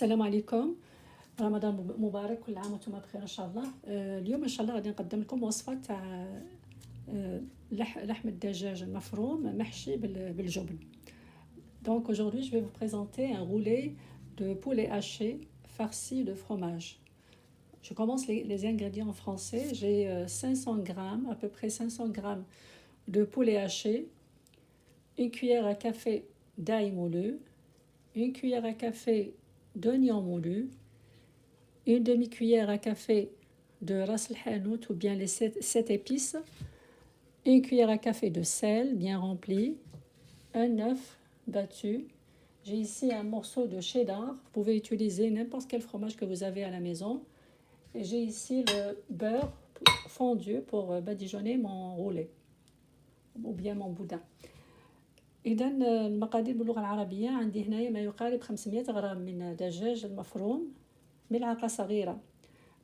السلام عليكم. رمضان مبارك، كل عام وانتم بخير ان شاء الله. اليوم ان شاء الله غادي نقدم لكم وصفه تاع لحم الدجاج المفروم محشي بالجبن. Donc aujourd'hui, je vais vous présenter un roulé de poulet haché farci de fromage. Je commence les ingrédients en français. J'ai 500 grammes, à peu près 500 grammes de poulet haché, une cuillère à café d'ail moulu, une cuillère à café d'oignon moulu, une demi-cuillère à café de ras el hanout ou bien les 7 épices, une cuillère à café de sel bien rempli, un œuf battu. J'ai ici un morceau de cheddar, vous pouvez utiliser n'importe quel fromage que vous avez à la maison. Et j'ai ici le beurre fondu pour badigeonner mon roulé ou bien mon boudin. إذا المقادير باللغة العربية عندي هنايا ما يقارب 500 غرام من الدجاج المفروم، ملعقة صغيرة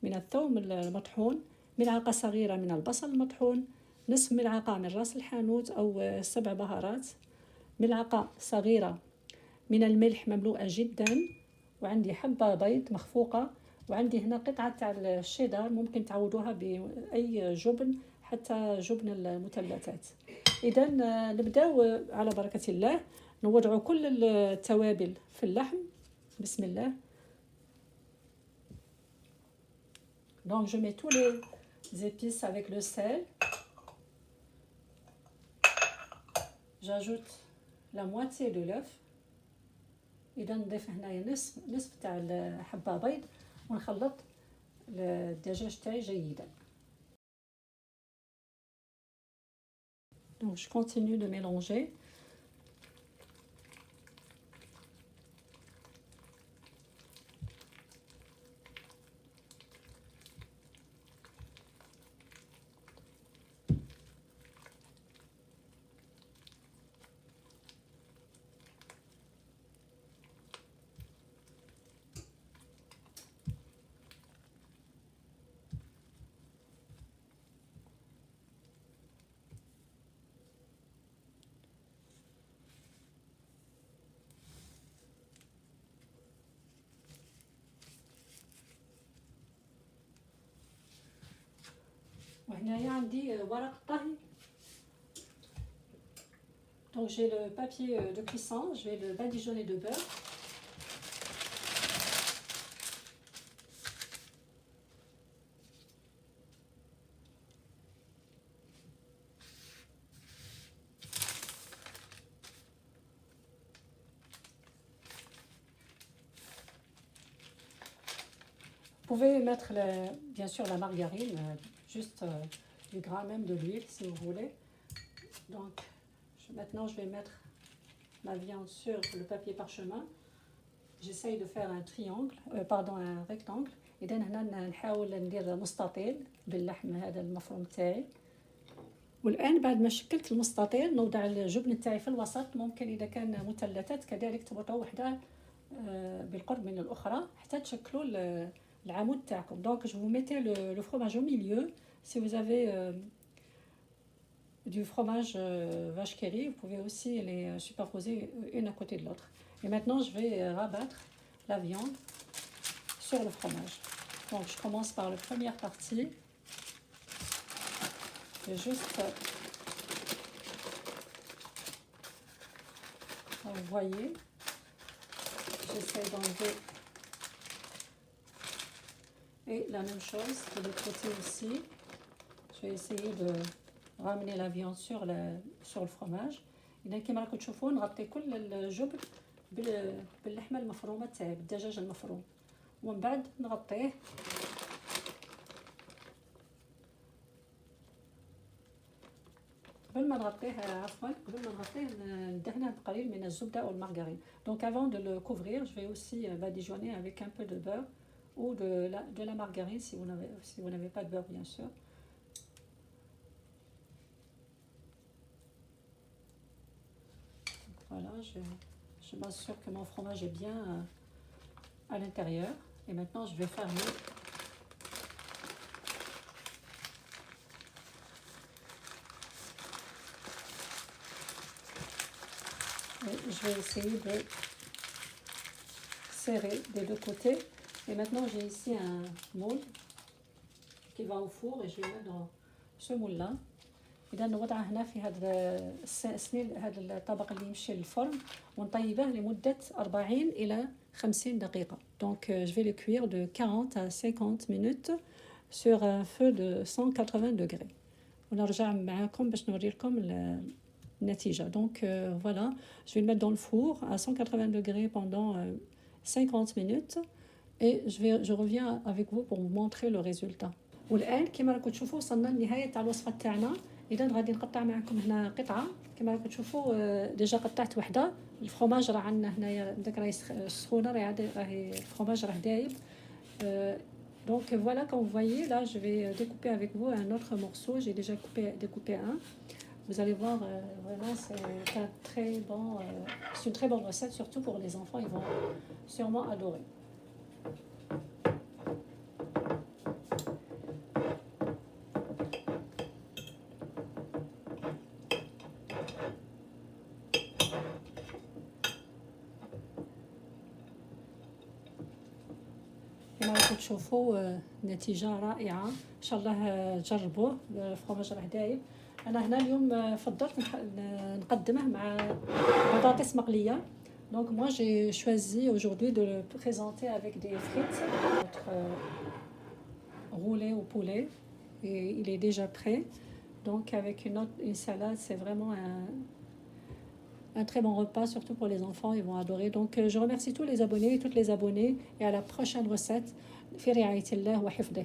من الثوم المطحون، ملعقة صغيرة من البصل المطحون، نصف ملعقة من راس الحانوت أو 7 بهارات، ملعقة صغيرة من الملح مملوءة جدا، وعندي حبة بيض مخفوقة، وعندي هنا قطعة تاع الشيدر ممكن تعوضوها بأي جبن حتى جبن المثلثات. إذا نبداو على بركة الله، نوضعوا كل التوابل في اللحم. بسم الله. Donc je mets tous les épices avec le sel. J'ajoute la moitié de l'œuf. إذا نضيف هنايا نصف تاع حبة بيض ونخلط الدجاج تاعي جيدا. Donc je continue de mélanger. وهنايا عندي ورق طهي. Donc j'ai le papier de cuisson, je vais le badigeonner de beurre. Vous pouvez mettre bien sûr la margarine, juste du gras, même de l'huile si vous voulez. Donc maintenant je vais mettre ma viande sur le papier parchemin. J'essaye de faire un triangle, un rectangle. إذا هنا نحاول ندير مستطيل باللحم هذا المفروم تاعي. والآن بعد ما شكلت المستطيل نوضع الجبن تاعي في الوسط. ممكن إذا كان مثلثات كذلك تبطوا وحده بالقرب من الأخرى حتى تشكلوا العمود تاعكم. Donc je vous mettez le fromage au milieu. Si vous avez du fromage vache qui rit, vous pouvez aussi les superposer une à côté de l'autre. Et maintenant je vais rabattre la viande sur le fromage. Donc je commence par la première partie. Je vais juste, vous voyez, j'essaie d'enlever. Et la même chose de l'autre côté aussi. Je vais essayer de ramener la viande sur le fromage. إذا كما راكم تشوفون نغطي كل الجبن باللحمة المفرومة تاعي، بالدجاج المفروم، ومن بعد نغطيه قبل ما نغطيه ندهنه بقليل من الزبدة أو المارغرين. Donc avant de le couvrir, je vais aussi badigeonner avec un peu de beurre ou de la margarine si vous n'avez pas de beurre bien sûr. Voilà, je m'assure que mon fromage est bien à l'intérieur. Et maintenant je vais fermer. Et je vais essayer de serré des deux côtés. Et maintenant j'ai ici un moule qui va au four et je vais mettre dans ce moule là. إذا نوضعه هنا في هذا السنين هذا الطبق اللي يمشي للفرن ونطيبه لمدة 40 إلى 50 دقيقة. Donc je vais le cuire de 40 à 50 minutes sur un feu de 180 degrés. ونرجع معاكم باش نوري لكم النتيجة. Donc voilà, je vais le mettre dans le four à 180 degrés pendant 50 minutes et je reviens avec vous pour vous montrer le résultat. والآن كما راكم تشوفوا وصلنا لنهاية تاع الوصفة تاعنا. إذا غادي نقطع معكم هنا قطعة كما راكم تشوفوا. ديجا قطعت وحدة. الفرomage راه عندنا هنايا داك راهي سخونة راهي الفرomage راه دايب. Donc voilà, comme vous voyez là, je vais découper avec vous un autre morceau. J'ai déjà découpé un. Vous allez voir, vraiment c'est un très bon, c'est une très bonne recette, surtout pour les enfants, ils vont sûrement adorer. كما راكم تشوفوا نتيجة رائعة إن شاء الله تجربوه. الفرomage راه دايب. أنا هنا اليوم فضلت نقدمه مع بطاطس مقلية. Donc moi j'ai choisi aujourd'hui de le présenter avec des frites, notre roulé au poulet, et il est déjà prêt. Donc avec une salade, c'est vraiment un très bon repas, surtout pour les enfants, ils vont adorer. Donc je remercie tous les abonnés et toutes les abonnées et à la prochaine recette. في رعاية الله وحفظه.